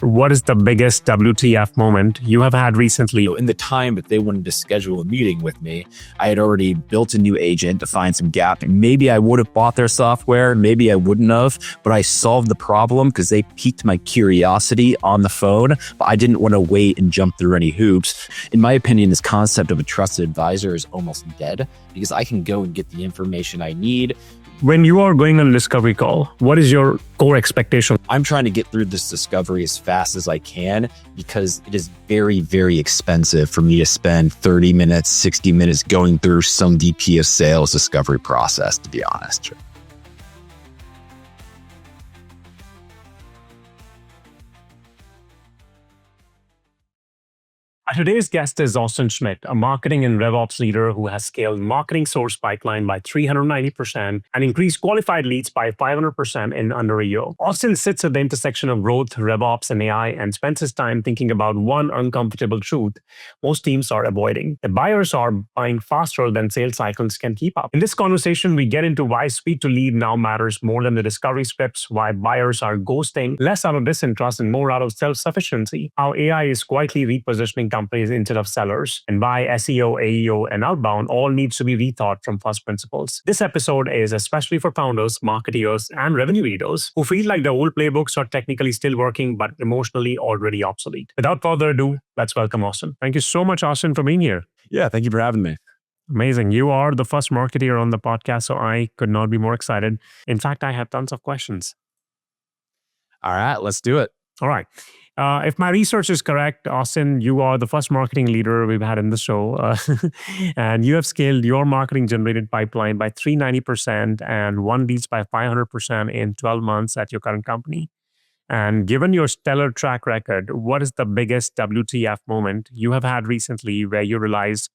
What is the biggest WTF moment you have had recently? In the time that they wanted to schedule a meeting with me, I had already built a new agent to find some gap. And maybe I would have bought their software, maybe I wouldn't have, but I solved the problem because they piqued my curiosity on the phone, but I didn't want to wait and jump through any hoops. In my opinion, this concept of a trusted advisor is almost dead because I can go and get the information I need. When you are going on a discovery call, what is your core expectation? I'm trying to get through this discovery as fast as I can because it is very, very expensive for me to spend 30 minutes, 60 minutes going through some VP of sales discovery process, to be honest. Today's guest is Austin Schmidt, a marketing and RevOps leader who has scaled marketing source pipeline by 390% and increased qualified leads by 500% in under a year. Austin sits at the intersection of growth, RevOps, and AI and spends his time thinking about one uncomfortable truth most teams are avoiding. The buyers are buying faster than sales cycles can keep up. In this conversation, we get into why speed to lead now matters more than the discovery scripts, why buyers are ghosting, less out of disinterest and more out of self-sufficiency, how AI is quietly repositioning companies instead of sellers, and why SEO, AEO, and outbound all needs to be rethought from first principles. This episode is especially for founders, marketeers, and revenue leaders who feel like the old playbooks are technically still working but emotionally already obsolete. Without further ado, let's welcome Austin. Thank you so much, Austin, for being here. Yeah, thank you for having me. Amazing. You are the first marketeer on the podcast, so I could not be more excited. In fact, I have tons of questions. All right, let's do it. All right. If my research is correct, Austin, you are the first marketing leader we've had in the show. And you have scaled your marketing generated pipeline by 390% and won leads by 500% in 12 months at your current company. And given your stellar track record, what is the biggest WTF moment you have had recently where you realized,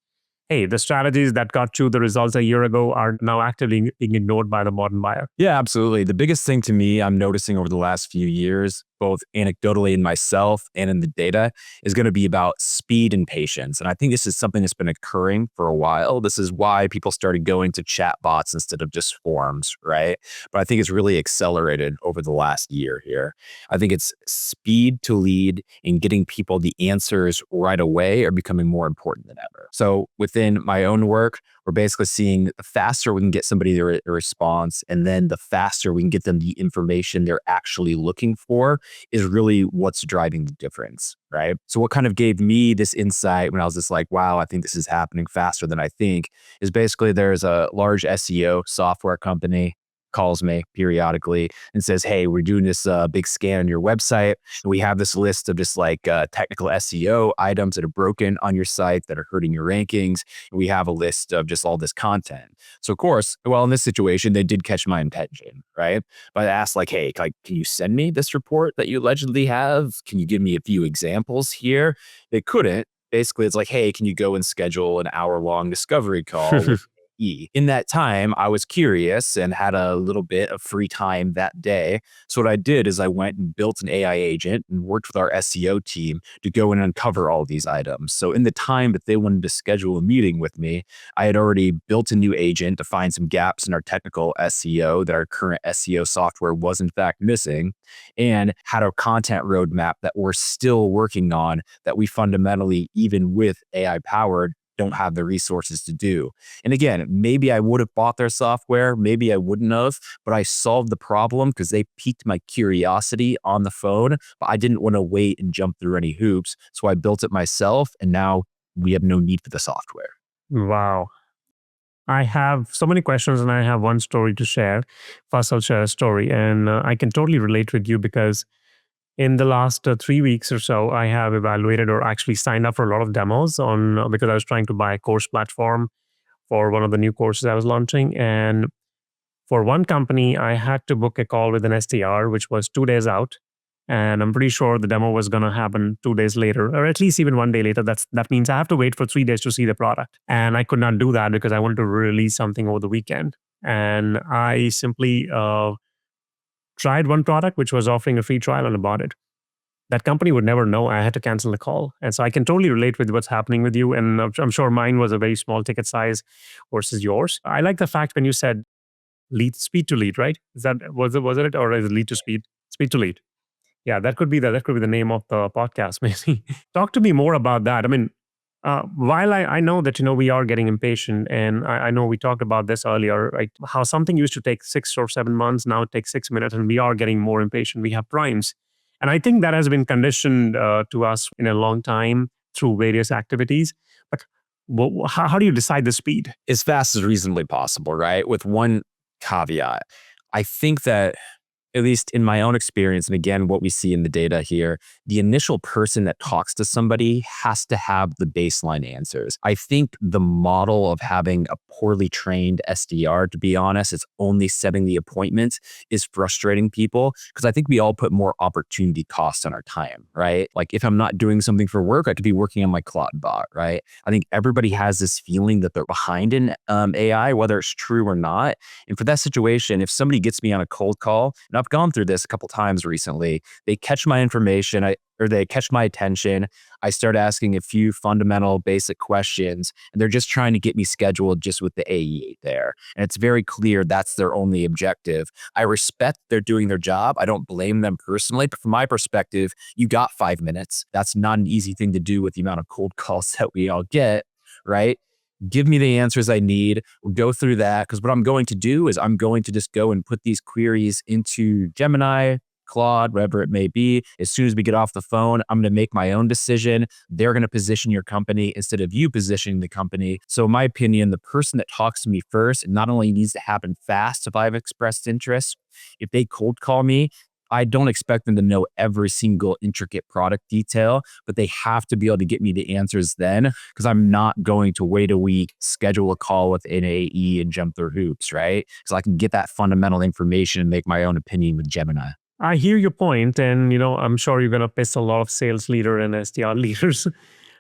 hey, the strategies that got you the results a year ago are now actively being ignored by the modern buyer? Yeah, absolutely. The biggest thing to me I'm noticing over the last few years, both anecdotally in myself and in the data, is going to be about speed and patience. And I think this is something that's been occurring for a while. This is why people started going to chatbots instead of just forums, right? But I think it's really accelerated over the last year here. I think it's speed to lead and getting people the answers right away are becoming more important than ever. So within my own work, we're basically seeing the faster we can get somebody a response, and then the faster we can get them the information they're actually looking for is really what's driving the difference, right? So what kind of gave me this insight when I was just like, wow, I think this is happening faster than I think, is basically there's a large SEO software company calls me periodically and says, hey, we're doing this big scan on your website. And we have this list of just like technical SEO items that are broken on your site that are hurting your rankings. And we have a list of just all this content. So of course, well, in this situation, they did catch my intention, right? But I asked like, hey, like, can you send me this report that you allegedly have? Can you give me a few examples here? They couldn't. Basically, it's like, hey, can you go and schedule an hour-long discovery call with in that time, I was curious and had a little bit of free time that day. So what I did is I went and built an AI agent and worked with our SEO team to go and uncover all these items. So in the time that they wanted to schedule a meeting with me, I had already built a new agent to find some gaps in our technical SEO that our current SEO software was in fact missing, and had a content roadmap that we're still working on that we fundamentally, even with AI powered, don't have the resources to do. And again, maybe I would have bought their software, maybe I wouldn't have, but I solved the problem because they piqued my curiosity on the phone, but I didn't want to wait and jump through any hoops. So I built it myself, and now we have no need for the software. Wow. I have so many questions and I have one story to share. First, I'll share a story, and I can totally relate with you because in the last 3 weeks or so, I have evaluated or actually signed up for a lot of demos on because I was trying to buy a course platform for one of the new courses I was launching. And for one company, I had to book a call with an SDR, which was 2 days out. And I'm pretty sure the demo was going to happen 2 days later, or at least even 1 day later. That means I have to wait for 3 days to see the product. And I could not do that because I wanted to release something over the weekend. And I simply tried one product, which was offering a free trial, and I bought it. That company would never know. I had to cancel the call. And so I can totally relate with what's happening with you. And I'm sure mine was a very small ticket size versus yours. I like the fact when you said speed to lead, right? Was it or is it lead to speed? Speed to lead. Yeah, that could be the name of the podcast, maybe. Talk to me more about that. I mean, while I know that we are getting impatient, and I know we talked about this earlier, right? How something used to take 6 or 7 months, now it takes 6 minutes, and we are getting more impatient. We have primes, and I think that has been conditioned to us in a long time through various activities. But how do you decide the speed? As fast as reasonably possible, right? With one caveat. I think that, at least in my own experience, and again, what we see in the data here, the initial person that talks to somebody has to have the baseline answers. I think the model of having a poorly trained SDR, to be honest, it's only setting the appointment, is frustrating people, because I think we all put more opportunity costs on our time, right? Like if I'm not doing something for work, I could be working on my Claude bot, right? I think everybody has this feeling that they're behind in AI, whether it's true or not. And for that situation, if somebody gets me on a cold call, and I've gone through this a couple times recently, they catch my information, or they catch my attention. I start asking a few fundamental basic questions, and they're just trying to get me scheduled just with the AE there. And it's very clear that's their only objective. I respect they're doing their job. I don't blame them personally, but from my perspective, you got 5 minutes. That's not an easy thing to do with the amount of cold calls that we all get, right? Give me the answers I need. We'll go through that, because what I'm going to do is I'm going to just go and put these queries into Gemini, Claude, whatever it may be. As soon as we get off the phone, I'm going to make my own decision. They're going to position your company instead of you positioning the company. So in my opinion, the person that talks to me first, it not only needs to happen fast if I've expressed interest, if they cold call me, I don't expect them to know every single intricate product detail, but they have to be able to get me the answers then, because I'm not going to wait a week, schedule a call with an AE and jump through hoops, right? Because I can get that fundamental information and make my own opinion with Gemini. I hear your point, and I'm sure you're going to piss a lot of sales leader and SDR leaders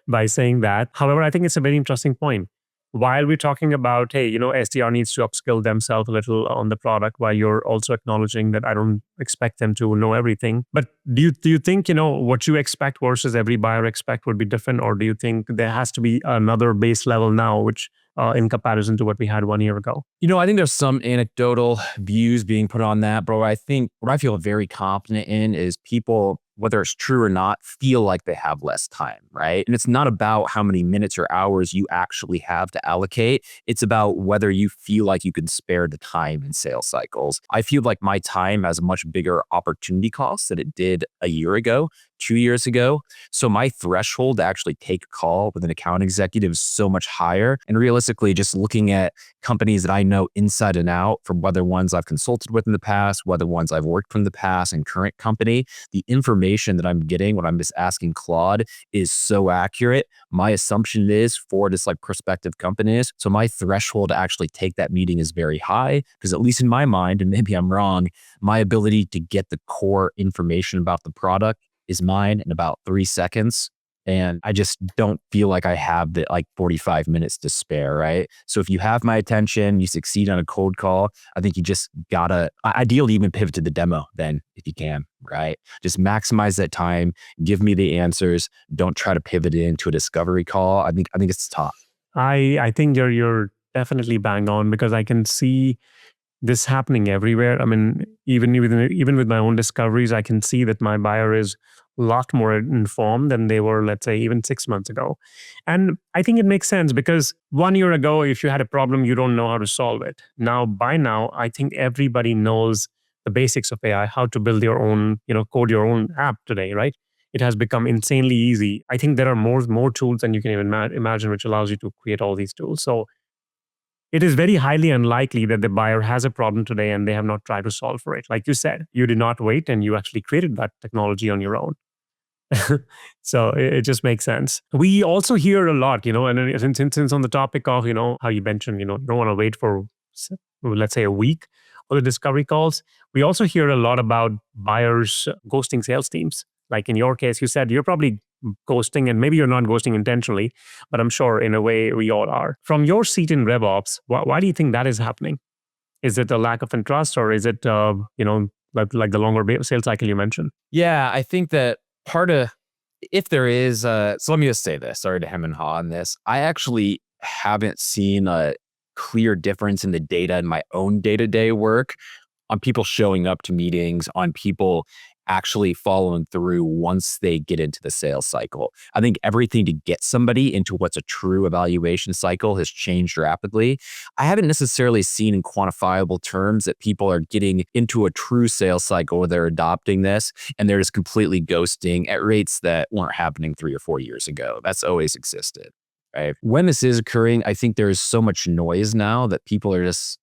by saying that. However, I think it's a very interesting point. While we're talking about, hey, SDR needs to upskill themselves a little on the product, while you're also acknowledging that I don't expect them to know everything. But do you think, what you expect versus every buyer expect would be different? Or do you think there has to be another base level now, which in comparison to what we had 1 year ago? I think there's some anecdotal views being put on that, bro. I think what I feel very confident in is people, whether it's true or not, feel like they have less time, right? And it's not about how many minutes or hours you actually have to allocate. It's about whether you feel like you can spare the time in sales cycles. I feel like my time has a much bigger opportunity cost than it did a year ago, 2 years ago. So my threshold to actually take a call with an account executive is so much higher. And realistically, just looking at companies that I know inside and out, from whether ones I've consulted with in the past, whether ones I've worked from the past, and current company, the information that I'm getting when I'm just asking Claude is so accurate. My assumption is for this prospective companies. So my threshold to actually take that meeting is very high, because at least in my mind, and maybe I'm wrong, my ability to get the core information about the product is mine in about 3 seconds. And I just don't feel like I have the 45 minutes to spare, right? So if you have my attention, you succeed on a cold call, I think you just gotta, ideally even pivot to the demo then if you can, right? Just maximize that time, give me the answers. Don't try to pivot into a discovery call. I think it's tough. I think you're definitely bang on, because I can see this happening everywhere. I mean, even with my own discoveries, I can see that my buyer is a lot more informed than they were, let's say, even 6 months ago. And I think it makes sense, because 1 year ago, if you had a problem, you don't know how to solve it. By now, I think everybody knows the basics of AI, how to build your own, code your own app today, right? It has become insanely easy. I think there are more tools than you can even imagine, which allows you to create all these tools. So it is very highly unlikely that the buyer has a problem today and they have not tried to solve for it. Like you said, you did not wait, and you actually created that technology on your own. So it just makes sense. We also hear a lot, and since on the topic of, how you mentioned, you don't want to wait for, let's say, a week for the discovery calls. We also hear a lot about buyers ghosting sales teams. Like in your case, you said you're probably ghosting, and maybe you're not ghosting intentionally, but I'm sure in a way we all are. From your seat in RevOps, why do you think that is happening? Is it a lack of interest, or is it, like the longer sales cycle you mentioned? Yeah, I think that part of, if there is, so let me just say this, sorry to hem and haw on this. I actually haven't seen a clear difference in the data in my own day-to-day work on people showing up to meetings, on people actually following through once they get into the sales cycle. I think everything to get somebody into what's a true evaluation cycle has changed rapidly. I haven't necessarily seen in quantifiable terms that people are getting into a true sales cycle where they're adopting this and they're just completely ghosting at rates that weren't happening 3 or 4 years ago. That's always existed, right? When this is occurring, I think there's so much noise now that people are just,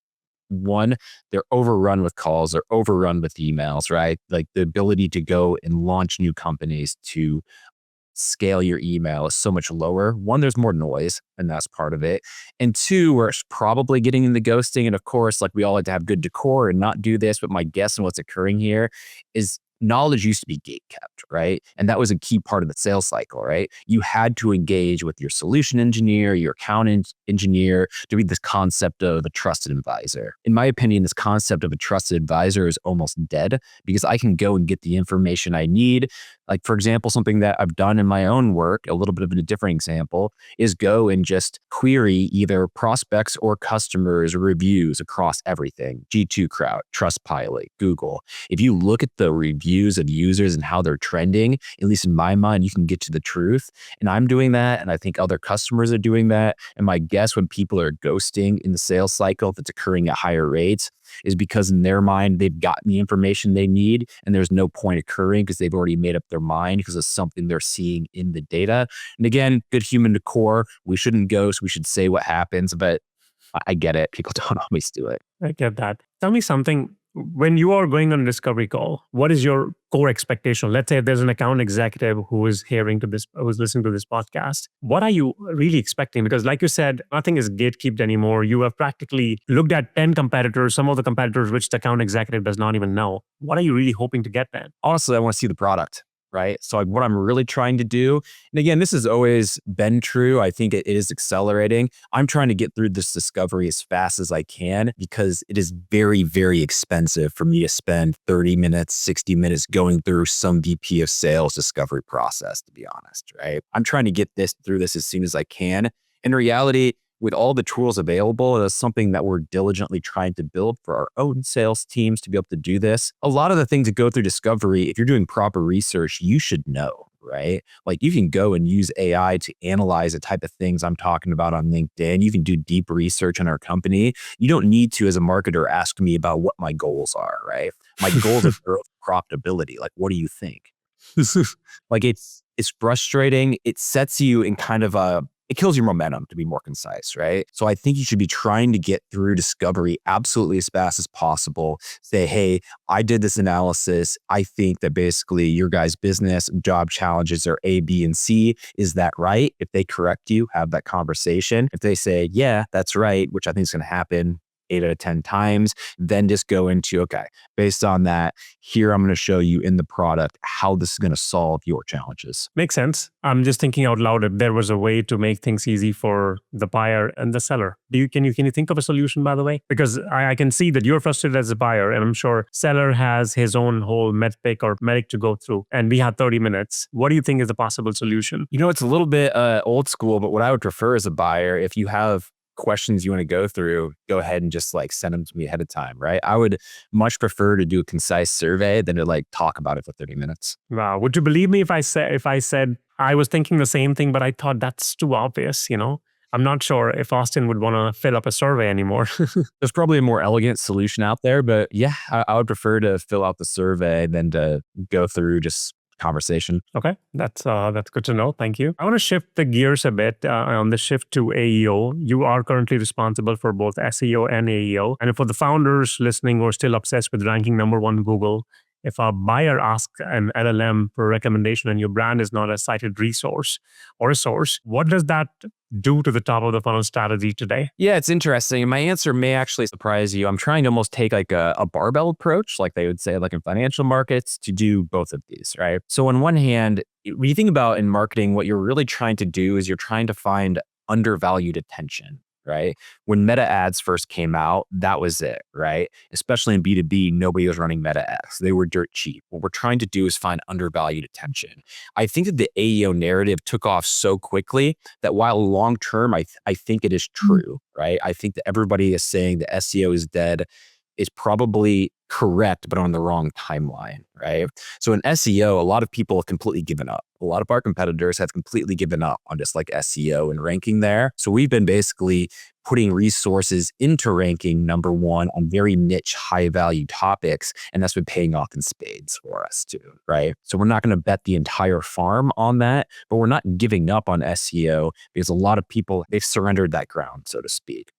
one, they're overrun with calls, they're overrun with emails, right? Like the ability to go and launch new companies to scale your email is so much lower. One, there's more noise, and that's part of it. And two, we're probably getting into ghosting. And of course, like we all like to have good decor and not do this, but my guess on what's occurring here is knowledge used to be gatekept, right? And that was a key part of the sales cycle, right? You had to engage with your solution engineer, your account engineer to be this concept of a trusted advisor. In my opinion, this concept of a trusted advisor is almost dead because I can go and get the information I need. Like, for example, something that I've done in my own work, a little bit of a different example, is go and just query either prospects or customers' reviews across everything. G2 Crowd, Trustpilot, Google. If you look at the reviews of users and how they're trending, at least in my mind, you can get to the truth. And I'm doing that, and I think other customers are doing that. And my guess when people are ghosting in the sales cycle that's occurring at higher rates is because in their mind, they've gotten the information they need and there's no point occurring because they've already made up their mind because of something they're seeing in the data. And again, good human decor. We shouldn't ghost. We should say what happens, but I get it. People don't always do it. I get that. Tell me something. When you are going on a discovery call, what is your core expectation? Let's say there's an account executive who is who's listening to this podcast. What are you really expecting? Because like you said, nothing is gatekept anymore. You have practically looked at 10 competitors, some of the competitors which the account executive does not even know. What are you really hoping to get then? Honestly, I want to see the product. Right. So like what I'm really trying to do, and again, this has always been true. I think it is accelerating. I'm trying to get through this discovery as fast as I can because it is very, very expensive for me to spend 30 minutes, 60 minutes going through some VP of sales discovery process, to be honest. Right. I'm trying to get through this as soon as I can. In reality, with all the tools available, it's something that we're diligently trying to build for our own sales teams to be able to do this. A lot of the things that go through discovery, if you're doing proper research, you should know, right? Like you can go and use AI to analyze the type of things I'm talking about on LinkedIn. You can do deep research on our company. You don't need to, as a marketer, ask me about what my goals are, right? My goals are growth, profitability. Like, what do you think? Like it's frustrating. It sets you in kind of it kills your momentum, to be more concise, right? So I think you should be trying to get through discovery absolutely as fast as possible. Say, hey, I did this analysis. I think that basically your guys' business job challenges are A, B, and C. Is that right? If they correct you, have that conversation. If they say, yeah, that's right, which I think is going to happen 8 out of 10 times, then just go into, okay, based on that, here I'm going to show you in the product how this is going to solve your challenges. Makes sense. I'm just thinking out loud if there was a way to make things easy for the buyer and the seller. Can you think of a solution, by the way? Because I can see that you're frustrated as a buyer, and I'm sure seller has his own whole medic to go through, and we have 30 minutes. What do you think is a possible solution? You know, it's a little bit old school, but what I would prefer as a buyer, if you have questions you want to go through, go ahead and just like send them to me ahead of time, right? I would much prefer to do a concise survey than to like talk about it for 30 minutes. Wow. Would you believe me if I said I was thinking the same thing, but I thought that's too obvious, I'm not sure if Austin would want to fill up a survey anymore. There's probably a more elegant solution out there, but yeah, I would prefer to fill out the survey than to go through just conversation. Okay, that's good to know. Thank you. I want to shift the gears a bit on the shift to AEO. You are currently responsible for both SEO and AEO. And for the founders listening who are still obsessed with ranking number one Google, if a buyer asks an LLM for a recommendation and your brand is not a cited resource or a source, what does that do to the top of the funnel strategy today? Yeah, it's interesting. My answer may actually surprise you. I'm trying to almost take like a barbell approach, like they would say like in financial markets, to do both of these, right? So on one hand, when you think about in marketing, what you're really trying to do is you're trying to find undervalued attention. Right? When meta ads first came out, that was it, right? Especially in B2B, nobody was running meta ads. They were dirt cheap. What we're trying to do is find undervalued attention. I think that the AEO narrative took off so quickly that while long-term, I think it is true, right? I think that everybody is saying the SEO is dead. is probably correct, but on the wrong timeline, right? So in SEO, a lot of people have completely given up. A lot of our competitors have completely given up on just like SEO and ranking there. So we've been basically putting resources into ranking number one on very niche, high value topics. And that's been paying off in spades for us too, right? So we're not going to bet the entire farm on that, but we're not giving up on SEO because a lot of people, they've surrendered that ground, so to speak.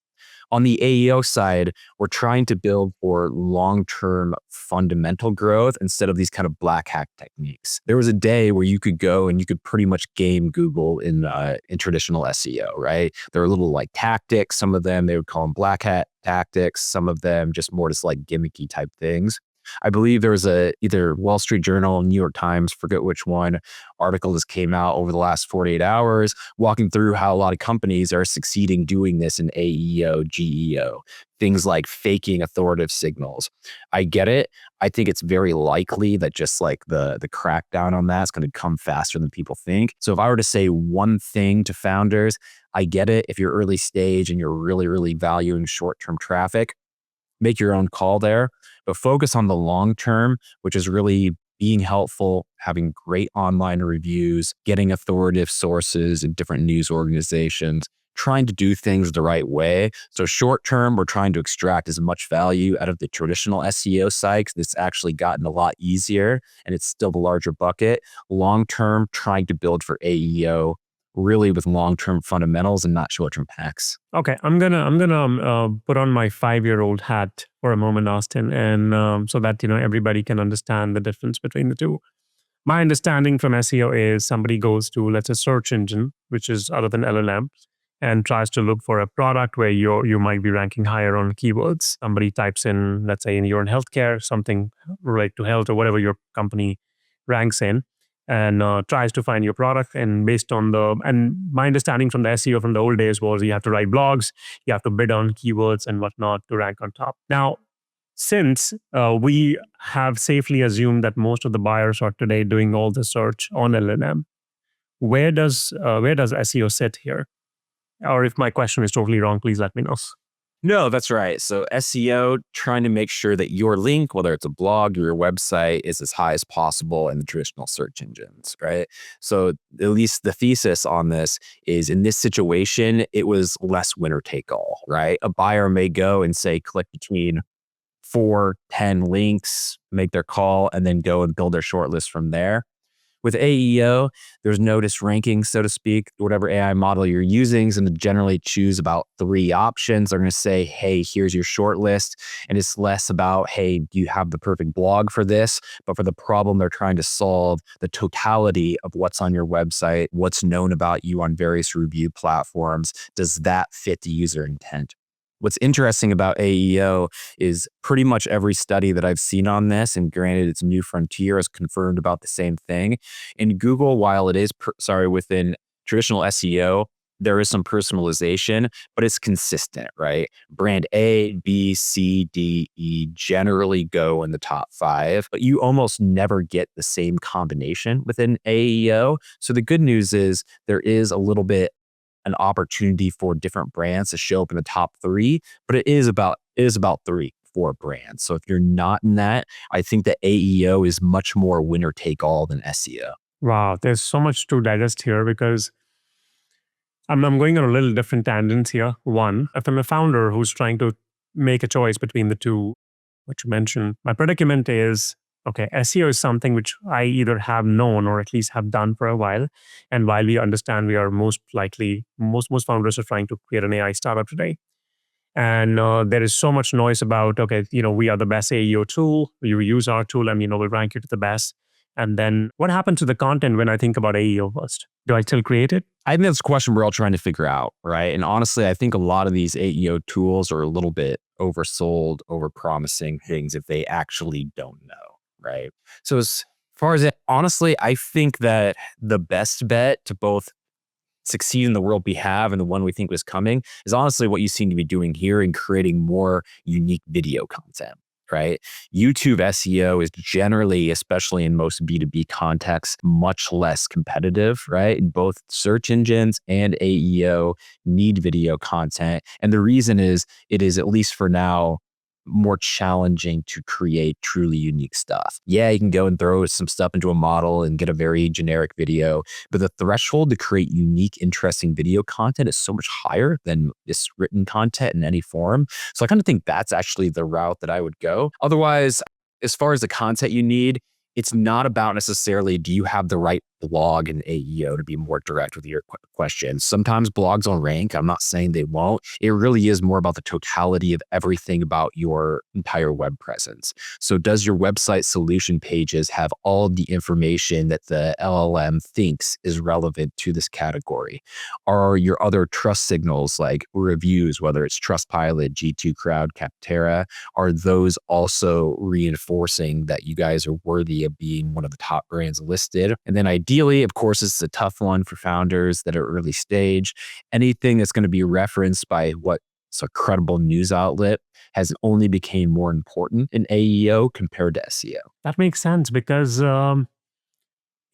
On the AEO side, we're trying to build for long-term fundamental growth instead of these kind of black hat techniques. There was a day where you could go and you could pretty much game Google in traditional SEO, right? There are little like tactics. Some of them, they would call them black hat tactics. Some of them just more just like gimmicky type things. I believe there was either Wall Street Journal, New York Times, forget which one, article that came out over the last 48 hours, walking through how a lot of companies are succeeding doing this in AEO, GEO, things like faking authoritative signals. I get it. I think it's very likely that just like the crackdown on that is going to come faster than people think. So if I were to say one thing to founders, I get it. If you're early stage and you're really, really valuing short-term traffic, make your own call there, but focus on the long term, which is really being helpful, having great online reviews, getting authoritative sources in different news organizations, trying to do things the right way. So short term, we're trying to extract as much value out of the traditional SEO side because it's actually gotten a lot easier and it's still the larger bucket. Long term, trying to build for AEO really with long-term fundamentals and not short-term hacks. Okay, I'm gonna put on my 5-year-old hat for a moment, Austin, and so that everybody can understand the difference between the two. My understanding from SEO is somebody goes to, let's say, search engine, which is other than LLM, and tries to look for a product where you might be ranking higher on keywords. Somebody types in, let's say, you're in healthcare, something related to health or whatever your company ranks in, and tries to find your product. And my understanding from the SEO from the old days was you have to write blogs, you have to bid on keywords and whatnot to rank on top. Now, since we have safely assumed that most of the buyers are today doing all the search on LLM, where does SEO sit here? Or if my question is totally wrong, please let me know. No, that's right. So SEO, trying to make sure that your link, whether it's a blog or your website, is as high as possible in the traditional search engines, right? So at least the thesis on this is in this situation, it was less winner take all, right? A buyer may go and say, click between 4-10 links, make their call, and then go and build their shortlist from there. With AEO, there's notice ranking, so to speak. Whatever AI model you're using is going to generally choose about 3 options. They're going to say, hey, here's your short list. And it's less about, hey, do you have the perfect blog for this? But for the problem they're trying to solve, the totality of what's on your website, what's known about you on various review platforms, does that fit the user intent? What's interesting about AEO is pretty much every study that I've seen on this, and granted it's a new frontier, has confirmed about the same thing. In Google, while it is, within traditional SEO, there is some personalization, but it's consistent, right? Brand A, B, C, D, E generally go in the top 5, but you almost never get the same combination within AEO. So the good news is there is a little bit an opportunity for different brands to show up in the top 3, but it is about 3-4 brands. So if you're not in that, I think that AEO is much more winner take all than SEO. Wow, there's so much to digest here because I'm going on a little different tangents here. One, if I'm a founder who's trying to make a choice between the two, which you mentioned, my predicament is, okay, SEO is something which I either have known or at least have done for a while. And while we understand we are most founders are trying to create an AI startup today. And there is so much noise about, okay, we are the best AEO tool. You use our tool and, we'll rank you to the best. And then what happened to the content when I think about AEO first? Do I still create it? I think that's a question we're all trying to figure out, right? And honestly, I think a lot of these AEO tools are a little bit oversold, overpromising things if they actually don't know, right? So as far as it, honestly, I think that the best bet to both succeed in the world we have and the one we think was coming is honestly what you seem to be doing here and creating more unique video content, right? YouTube SEO is generally, especially in most B2B contexts, much less competitive, right? Both search engines and AEO need video content. And the reason is it is, at least for now, more challenging to create truly unique stuff. Yeah, you can go and throw some stuff into a model and get a very generic video, but the threshold to create unique, interesting video content is so much higher than this written content in any form. So I kind of think that's actually the route that I would go. Otherwise, as far as the content you need, it's not about necessarily do you have the right blog and AEO to be more direct with your questions. Sometimes blogs will rank. I'm not saying they won't. It really is more about the totality of everything about your entire web presence. So does your website solution pages have all of the information that the LLM thinks is relevant to this category? Are your other trust signals like reviews, whether it's Trustpilot, G2 Crowd, Capterra, are those also reinforcing that you guys are worthy of being one of the top brands listed? And then ideally, of course, this is a tough one for founders that are early stage. Anything that's going to be referenced by what's a credible news outlet has only became more important in AEO compared to SEO. That makes sense because in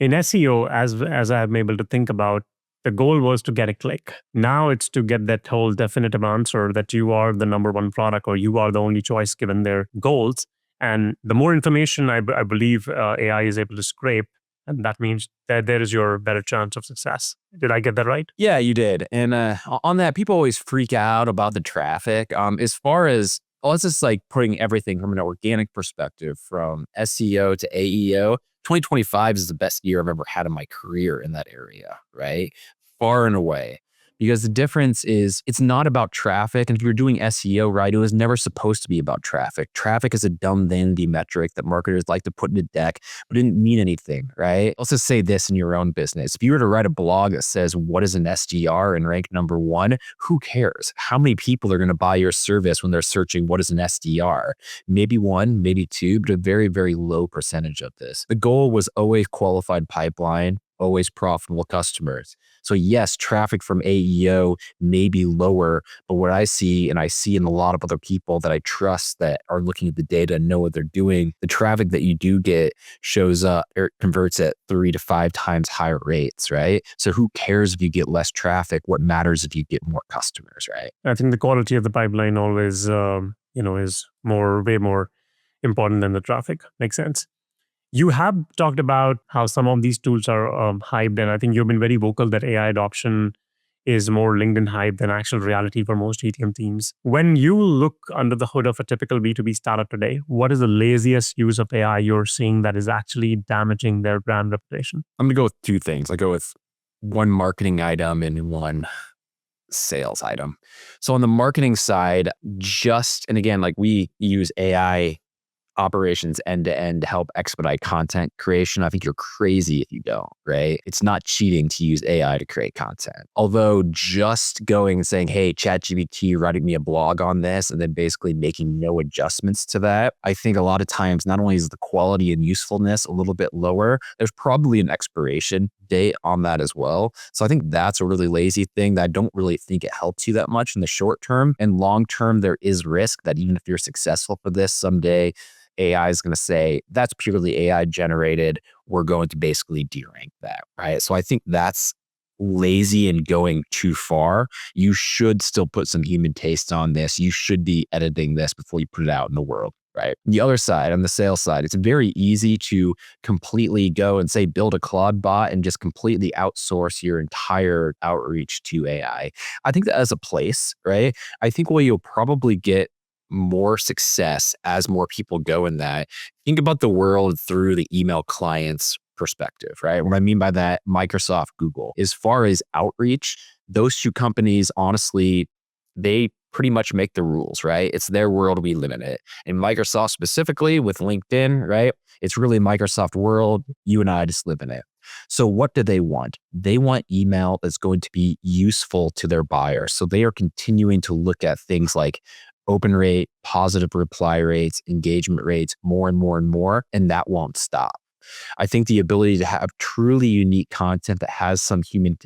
SEO, as I'm able to think about, the goal was to get a click. Now it's to get that whole definitive answer that you are the number one product or you are the only choice given their goals. And the more information I believe AI is able to scrape, and that means that there is your better chance of success. Did I get that right? Yeah, you did. And on that, people always freak out about the traffic. As far as let's just like putting everything from an organic perspective, from SEO to AEO, 2025 is the best year I've ever had in my career in that area, right? Far and away. Because the difference is it's not about traffic. And if you're doing SEO, right, it was never supposed to be about traffic. Traffic is a dumb vanity metric that marketers like to put in a deck, but it didn't mean anything, right? Let's just say this in your own business. If you were to write a blog that says, what is an SDR and rank number one, who cares? How many people are going to buy your service when they're searching what is an SDR? Maybe one, maybe two, but a very, very low percentage of this. The goal was always qualified pipeline, always profitable customers. So yes, traffic from AEO may be lower, but what I see, and I see in a lot of other people that I trust that are looking at the data and know what they're doing, the traffic that you do get shows up or converts at 3 to 5 times higher rates, right? So who cares if you get less traffic? What matters if you get more customers, right? I think the quality of the pipeline always, is way more important than the traffic. Makes sense. You have talked about how some of these tools are hyped, and I think you've been very vocal that AI adoption is more LinkedIn hype than actual reality for most ETM teams. When you look under the hood of a typical B2B startup today, what is the laziest use of AI you're seeing that is actually damaging their brand reputation? I'm going to go with two things. I go with one marketing item and one sales item. So on the marketing side, and again, like we use AI operations end to end to help expedite content creation. I think you're crazy if you don't, right? It's not cheating to use AI to create content. Although just going and saying, hey, ChatGPT, writing me a blog on this, and then basically making no adjustments to that, I think a lot of times not only is the quality and usefulness a little bit lower, there's probably an expiration date on that as well. So I think that's a really lazy thing that I don't really think it helps you that much in the short term. And long term, there is risk that even if you're successful for this someday, AI is going to say, that's purely AI generated. We're going to basically derank that, right? So I think that's lazy and going too far. You should still put some human taste on this. You should be editing this before you put it out in the world, right? The other side, on the sales side, it's very easy to completely go and say, build a Claude bot and just completely outsource your entire outreach to AI. I think that has a place, right? I think where you'll probably get more success as more people go in that. Think about the world through the email client's perspective, right? What I mean by that, Microsoft, Google. As far as outreach, those two companies, honestly, they pretty much make the rules, right? It's their world, we live in it. And Microsoft specifically with LinkedIn, right? It's really Microsoft world. You and I just live in it. So what do they want? They want email that's going to be useful to their buyer. So they are continuing to look at things like open rate, positive reply rates, engagement rates, more and more and more, and that won't stop. I think the ability to have truly unique content that has some human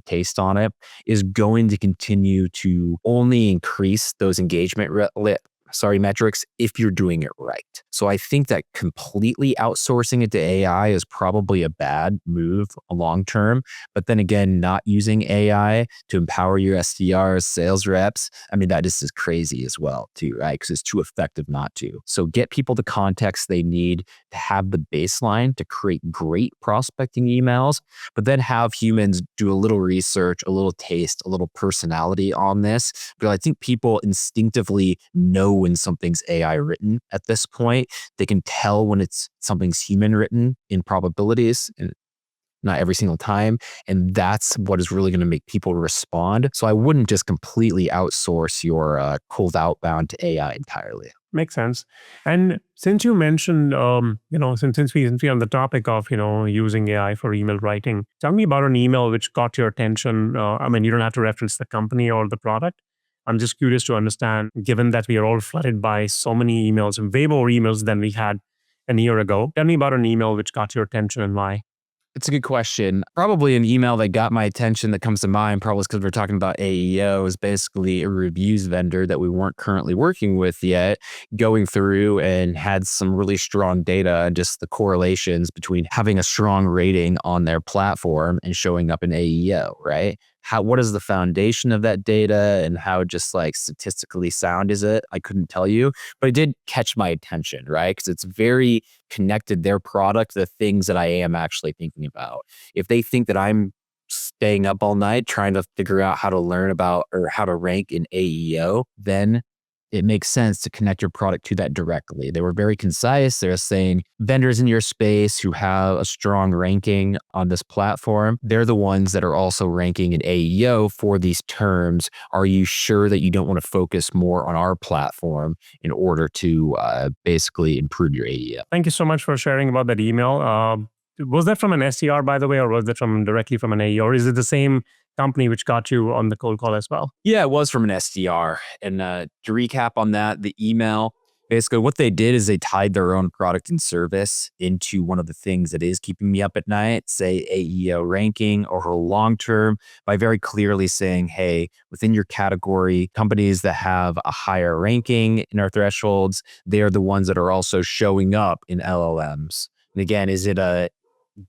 taste on it is going to continue to only increase those engagement metrics if you're doing it right. So I think that completely outsourcing it to AI is probably a bad move long term. But then again, not using AI to empower your SDRs, sales reps, I mean, that just is crazy as well too, right? Because it's too effective not to. So get people the context they need to have the baseline to create great prospecting emails, but then have humans do a little research, a little taste, a little personality on this. Because I think people instinctively know when something's AI written at this point. They can tell when it's something's human written in probabilities, and not every single time. And that's what is really going to make people respond. So I wouldn't just completely outsource your cold outbound to AI entirely. Makes sense. And since you mentioned, since we on the topic of, using AI for email writing, tell me about an email which caught your attention. You don't have to reference the company or the product. I'm just curious to understand, given that we are all flooded by so many emails and way more emails than we had a year ago. Tell me about an email which got your attention and why. It's a good question. Probably an email that got my attention that comes to mind, probably because we're talking about AEO, is basically a reviews vendor that we weren't currently working with yet, going through and had some really strong data and just the correlations between having a strong rating on their platform and showing up in AEO, right? What is the foundation of that data and how just like statistically sound is it? I couldn't tell you, but it did catch my attention, right? Because it's very connected, their product, the things that I am actually thinking about. If they think that I'm staying up all night trying to figure out how to learn about or how to rank in AEO, then it makes sense to connect your product to that directly. They were very concise. They're saying vendors in your space who have a strong ranking on this platform, they're the ones that are also ranking in AEO for these terms. Are you sure that you don't want to focus more on our platform in order to basically improve your AEO? Thank you so much for sharing about that email. Was that from an SDR, by the way, or was that directly from an AE, or is it the same company which got you on the cold call as well? Yeah, it was from an SDR. And to recap on that, the email, basically what they did is they tied their own product and service into one of the things that is keeping me up at night, say AEO ranking or her long term, by very clearly saying, hey, within your category, companies that have a higher ranking in our thresholds, they're the ones that are also showing up in LLMs. And again, is it a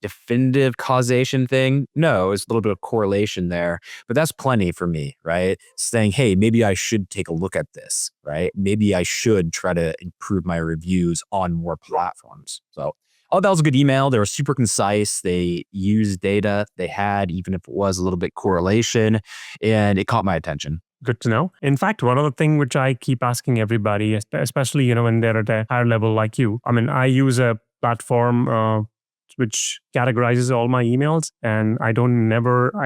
definitive causation thing? No, it's a little bit of correlation there, but that's plenty for me, right? Saying, hey, maybe I should take a look at this, right? Maybe I should try to improve my reviews on more platforms. So, oh, that was a good email. They were super concise. They used data they had, even if it was a little bit correlation, and it caught my attention. Good to know. In fact, one other thing which I keep asking everybody, especially, when they're at a higher level like you, I use a platform which categorizes all my emails, and I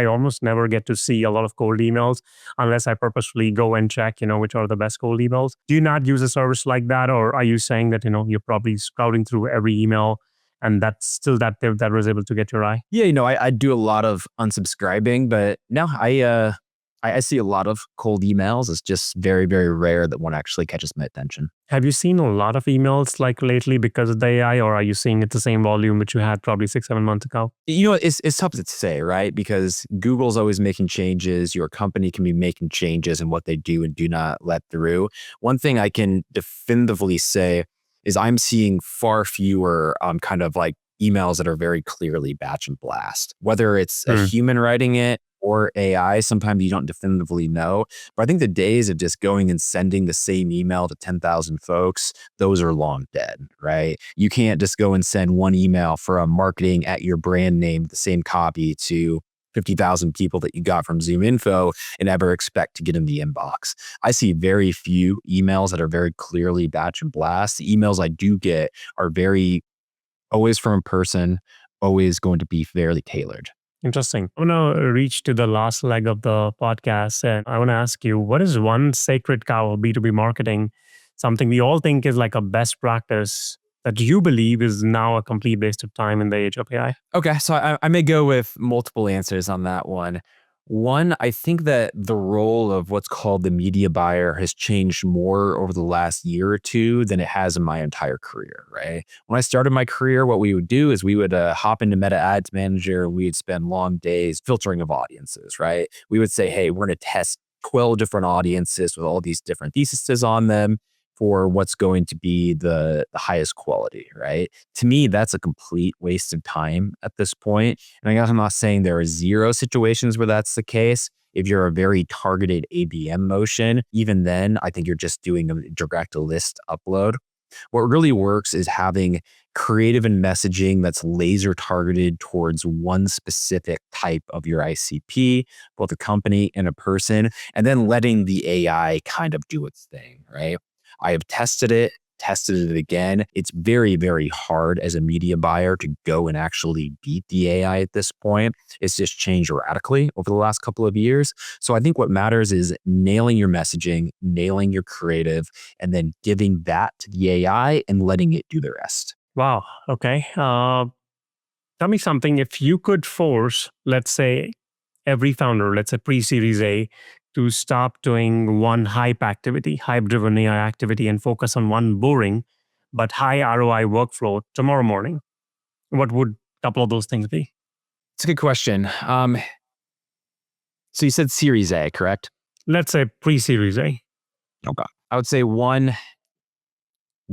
almost never get to see a lot of cold emails unless I purposefully go and check, which are the best cold emails. Do you not use a service like that, or are you saying that, you're probably scouting through every email and that's still that was able to get your eye? Yeah, I do a lot of unsubscribing, but no, I see a lot of cold emails. It's just very, very rare that one actually catches my attention. Have you seen a lot of emails like lately because of the AI, or are you seeing it the same volume which you had probably 6-7 months ago? It's tough to say, right? Because Google's always making changes. Your company can be making changes in what they do and do not let through. One thing I can definitively say is I'm seeing far fewer kind of like emails that are very clearly batch and blast. Whether it's a human writing it or AI, sometimes you don't definitively know. But I think the days of just going and sending the same email to 10,000 folks, those are long dead, right? You can't just go and send one email from marketing at your brand name, the same copy to 50,000 people that you got from Zoom Info and ever expect to get in the inbox. I see very few emails that are very clearly batch and blast. The emails I do get are always from a person, always going to be fairly tailored. Interesting. I'm going to reach to the last leg of the podcast, and I want to ask you, what is one sacred cow of B2B marketing, something we all think is like a best practice that you believe is now a complete waste of time in the age of AI? Okay, so I may go with multiple answers on that one. One, I think that the role of what's called the media buyer has changed more over the last year or two than it has in my entire career, right? When I started my career, what we would do is we would hop into Meta Ads Manager. We'd spend long days filtering of audiences, right? We would say, hey, we're going to test 12 different audiences with all these different theses on them. for what's going to be the highest quality, right? To me, that's a complete waste of time at this point. And I guess I'm not saying there are zero situations where that's the case. If you're a very targeted ABM motion, even then, I think you're just doing a direct list upload. What really works is having creative and messaging that's laser targeted towards one specific type of your ICP, both a company and a person, and then letting the AI kind of do its thing, right? I have tested it again. It's very, very hard as a media buyer to go and actually beat the AI at this point. It's just changed radically over the last couple of years. So I think what matters is nailing your messaging, nailing your creative, and then giving that to the AI and letting it do the rest. Wow. Okay. Tell me something. If you could force, let's say, every founder, let's say pre-Series A, to stop doing one hype-driven AI activity, and focus on one boring but high ROI workflow tomorrow morning, what would a couple of those things be? It's a good question. So you said Series A, correct? Let's say pre-Series A. Okay. I would say one,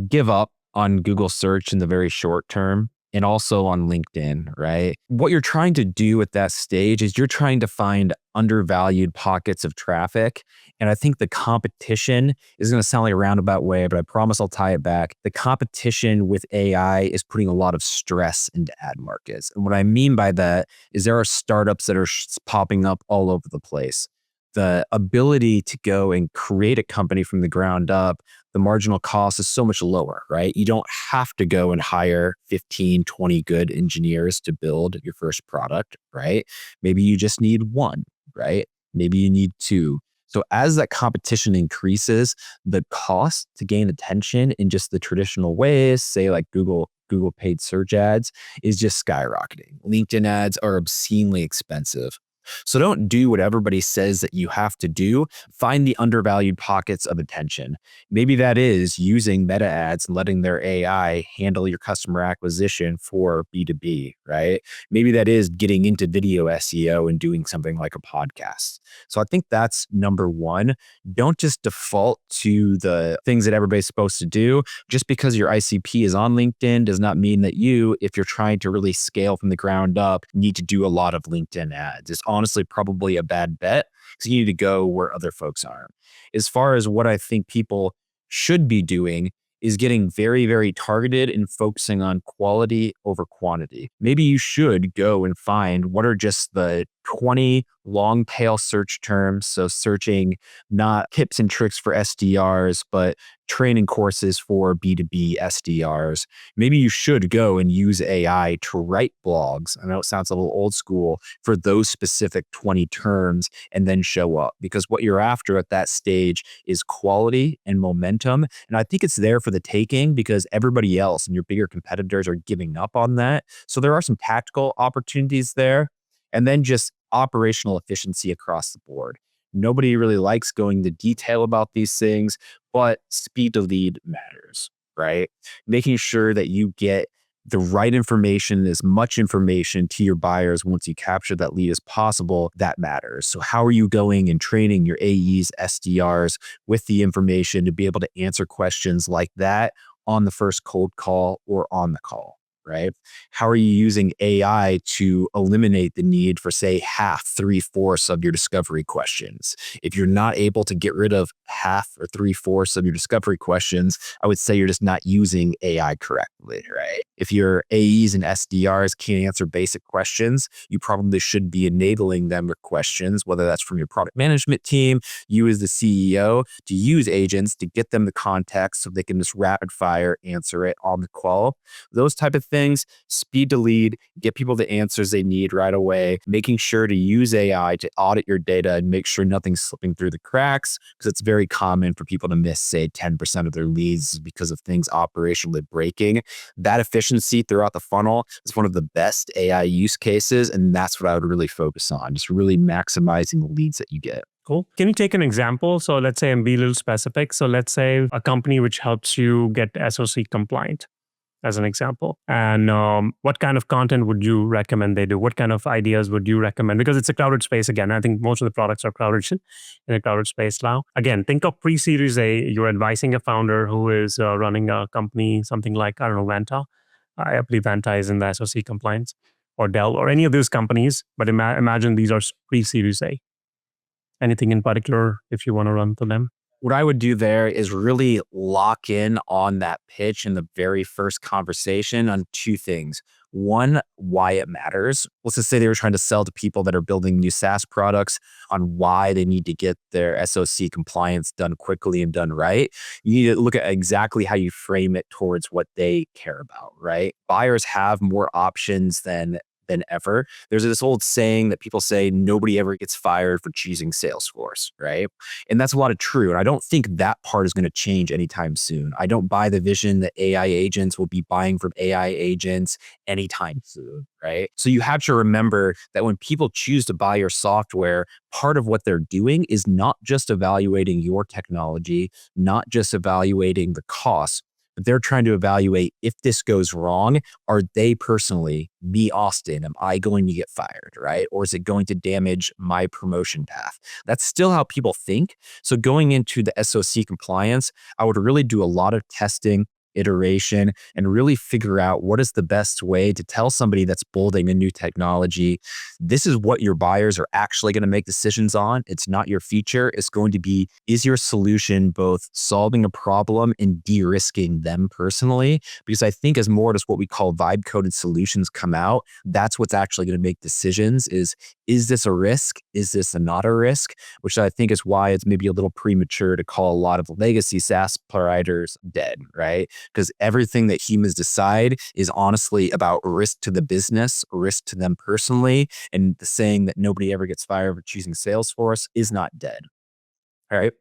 give up on Google search in the very short term and also on LinkedIn, right? What you're trying to do at that stage is you're trying to find undervalued pockets of traffic. And I think the competition is going to sound like a roundabout way, but I promise I'll tie it back. The competition with AI is putting a lot of stress into ad markets. And what I mean by that is there are startups that are popping up all over the place. The ability to go and create a company from the ground up, the marginal cost is so much lower, right? You don't have to go and hire 15, 20 good engineers to build your first product, right? Maybe you just need one, right? Maybe you need two. So as that competition increases, the cost to gain attention in just the traditional ways, say like Google paid search ads, is just skyrocketing. LinkedIn ads are obscenely expensive. So don't do what everybody says that you have to do. Find the undervalued pockets of attention. Maybe that is using meta ads and letting their AI handle your customer acquisition for B2B, right? Maybe that is getting into video SEO and doing something like a podcast. So I think that's number one. Don't just default to the things that everybody's supposed to do. Just because your ICP is on LinkedIn does not mean that you, if you're trying to really scale from the ground up, need to do a lot of LinkedIn ads. It's honestly probably a bad bet because you need to go where other folks are. As far as what I think people should be doing is getting very, very targeted and focusing on quality over quantity. Maybe you should go and find what are just the 20 long tail search terms. So searching not tips and tricks for SDRs, but training courses for B2B SDRs. Maybe you should go and use AI to write blogs. I know it sounds a little old school for those specific 20 terms and then show up, because what you're after at that stage is quality and momentum. And I think it's there for the taking because everybody else and your bigger competitors are giving up on that. So there are some tactical opportunities there. And then just operational efficiency across the board. Nobody really likes going into detail about these things, but speed to lead matters, right? Making sure that you get the right information, as much information to your buyers once you capture that lead as possible, that matters. So how are you going and training your AEs, SDRs with the information to be able to answer questions like that on the first cold call or on the call? Right? How are you using AI to eliminate the need for, say, half, 3/4 of your discovery questions? If you're not able to get rid of half or 3/4 of your discovery questions, I would say you're just not using AI correctly, right? If your AEs and SDRs can't answer basic questions, you probably should be enabling them with questions, whether that's from your product management team, you as the CEO, to use agents to get them the context so they can just rapid fire answer it on the call. Those type of things, speed to lead, get people the answers they need right away, making sure to use AI to audit your data and make sure nothing's slipping through the cracks, because it's very common for people to miss, say, 10% of their leads because of things operationally breaking. That efficiency throughout the funnel is one of the best AI use cases, and that's what I would really focus on, just really maximizing the leads that you get. Cool. Can you take an example? So let's say, and be a little specific. So let's say a company which helps you get SOC compliant. as an example. And what kind of content would you recommend they do? What kind of ideas would you recommend? Because it's a crowded space again. I think most of the products are crowded in a crowded space now. Again, think of pre-Series A. You're advising a founder who is running a company, something like, I don't know, Vanta. I believe Vanta is in the SOC compliance, or Dell, or any of those companies. But imagine these are pre-Series A. Anything in particular if you want to run to them? What I would do there is really lock in on that pitch in the very first conversation on two things. One, why it matters. Let's just say they were trying to sell to people that are building new SaaS products on why they need to get their SOC compliance done quickly and done right. You need to look at exactly how you frame it towards what they care about, right? Buyers have more options than ever. There's this old saying that people say nobody ever gets fired for choosing Salesforce, right? And that's a lot of true. And I don't think that part is going to change anytime soon. I don't buy the vision that AI agents will be buying from AI agents anytime soon, right? So you have to remember that when people choose to buy your software, part of what they're doing is not just evaluating your technology, not just evaluating the cost, but they're trying to evaluate if this goes wrong, are they personally, me, Austin, am I going to get fired, right? Or is it going to damage my promotion path? That's still how people think. So going into the SOC compliance, I would really do a lot of testing, iteration, and really figure out what is the best way to tell somebody that's building a new technology, this is what your buyers are actually going to make decisions on. It's not your feature. It's going to be, is your solution both solving a problem and de-risking them personally? Because I think as more as what we call vibe coded solutions come out, that's what's actually going to make decisions is this a risk? Is this not a risk? Which I think is why it's maybe a little premature to call a lot of legacy SaaS providers dead, right? Because everything that humans decide is honestly about risk to the business, risk to them personally. And the saying that nobody ever gets fired for choosing Salesforce is not dead. All right.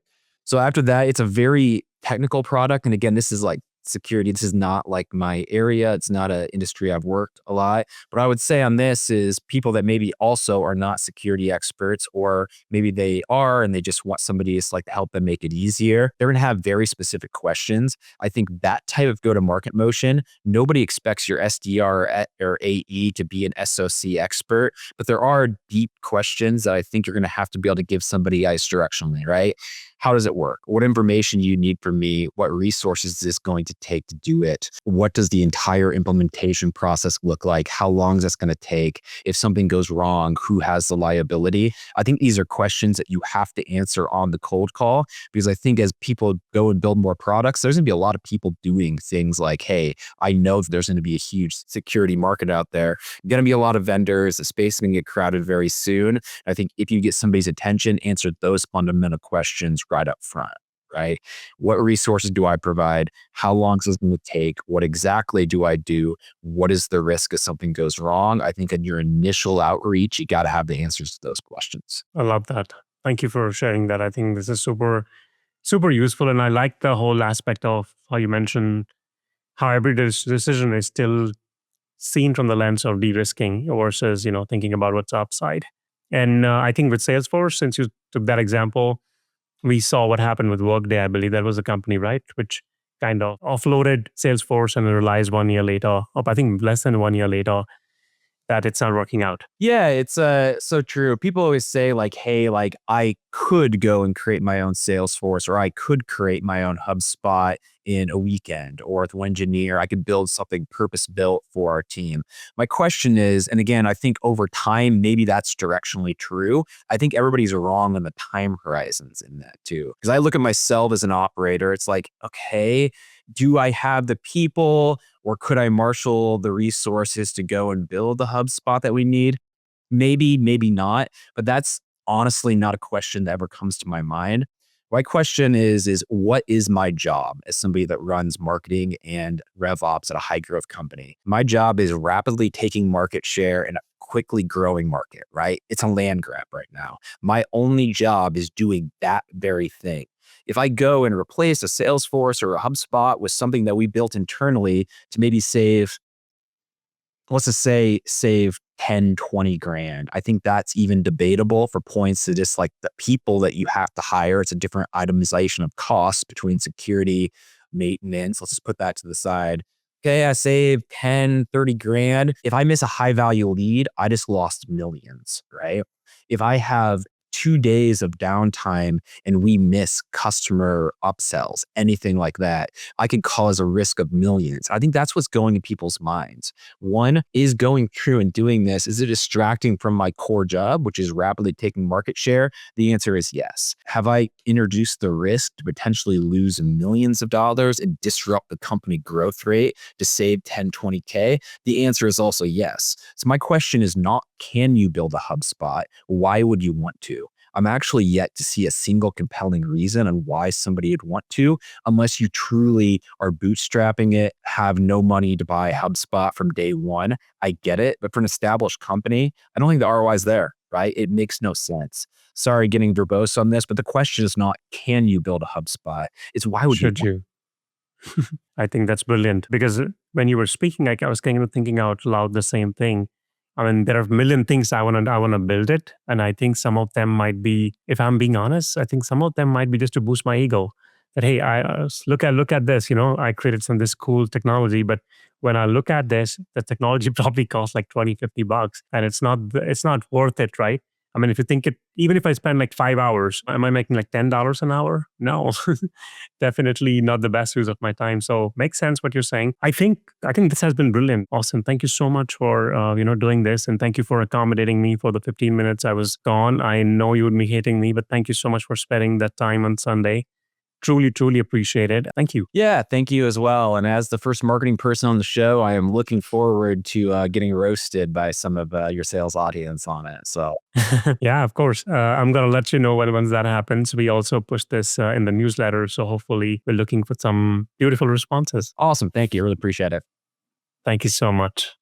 So after that, it's a very technical product. And again, this is like security. This is not like my area. It's not an industry I've worked a lot. But I would say on this is people that maybe also are not security experts, or maybe they are and they just want somebody to like help them make it easier. They're going to have very specific questions. I think that type of go-to-market motion, nobody expects your SDR or AE to be an SOC expert, but there are deep questions that I think you're going to have to be able to give somebody eyes directionally, right? How does it work? What information you need from me? What resources is this going to take to do it? What does the entire implementation process look like? How long is this going to take? If something goes wrong, who has the liability? I think these are questions that you have to answer on the cold call, because I think as people go and build more products, there's going to be a lot of people doing things like, hey, I know that there's going to be a huge security market out there. Going to be a lot of vendors. The space is going to get crowded very soon. I think if you get somebody's attention, answer those fundamental questions right up front, right? What resources do I provide? How long is this going to take? What exactly do I do? What is the risk if something goes wrong? I think in your initial outreach, you got to have the answers to those questions. I love that. Thank you for sharing that. I think this is super, super useful. And I like the whole aspect of how you mentioned how every decision is still seen from the lens of de-risking versus, thinking about what's upside. And I think with Salesforce, since you took that example, we saw what happened with Workday. I believe that was a company, right? Which kind of offloaded Salesforce and realized 1 year later, or I think less than 1 year later, that it's not working out. Yeah, it's so true. People always say like, hey, like I could go and create my own Salesforce, or I could create my own HubSpot in a weekend, or with one engineer, I could build something purpose built for our team. My question is, and again, I think over time, maybe that's directionally true. I think everybody's wrong on the time horizons in that too. Because I look at myself as an operator, it's like, okay, do I have the people, or could I marshal the resources to go and build the HubSpot that we need? Maybe, maybe not. But that's honestly not a question that ever comes to my mind. My question is what is my job as somebody that runs marketing and revops at a high growth company? My job is rapidly taking market share in a quickly growing market, right? It's a land grab right now. My only job is doing that very thing. If I go and replace a Salesforce or a HubSpot with something that we built internally to maybe save, let's just say, save 10, 20 grand. I think that's even debatable for points to just like the people that you have to hire. It's a different itemization of costs between security, maintenance. Let's just put that to the side. Okay, I saved 10, 30 grand. If I miss a high value lead, I just lost millions, right? If I have 2 days of downtime and we miss customer upsells, anything like that, I could cause a risk of millions. I think that's what's going in people's minds. One, is going through and doing this, is it distracting from my core job, which is rapidly taking market share? The answer is yes. Have I introduced the risk to potentially lose millions of dollars and disrupt the company growth rate to save 10, 20K? The answer is also yes. So my question is not, can you build a HubSpot? Why would you want to? I'm actually yet to see a single compelling reason on why somebody would want to, unless you truly are bootstrapping it, have no money to buy HubSpot from day one. I get it. But for an established company, I don't think the ROI is there, right? It makes no sense. Sorry, getting verbose on this, but the question is not, can you build a HubSpot? It's why would you Should want? you? I think that's brilliant because when you were speaking, I was kind of thinking out loud the same thing. I mean, there are a million things I want to build it, and I think some of them might be, if I'm being honest, I think some of them might be just to boost my ego. That hey, I look at this. I created some this cool technology, but when I look at this, the technology probably costs like 20, $50, and it's not worth it, right? I mean, if you think it, even if I spend like 5 hours, am I making like $10 an hour? No, definitely not the best use of my time. So makes sense what you're saying. I think this has been brilliant. Awesome. Thank you so much for doing this, and thank you for accommodating me for the 15 minutes I was gone. I know you would be hating me, but thank you so much for spending that time on Sunday. Truly, truly appreciate it. Thank you. Yeah, thank you as well. And as the first marketing person on the show, I am looking forward to getting roasted by some of your sales audience on it. So Yeah, of course. I'm going to let you know once that happens. We also push this in the newsletter. So hopefully we're looking for some beautiful responses. awesome. Thank you. I really appreciate it. Thank you so much.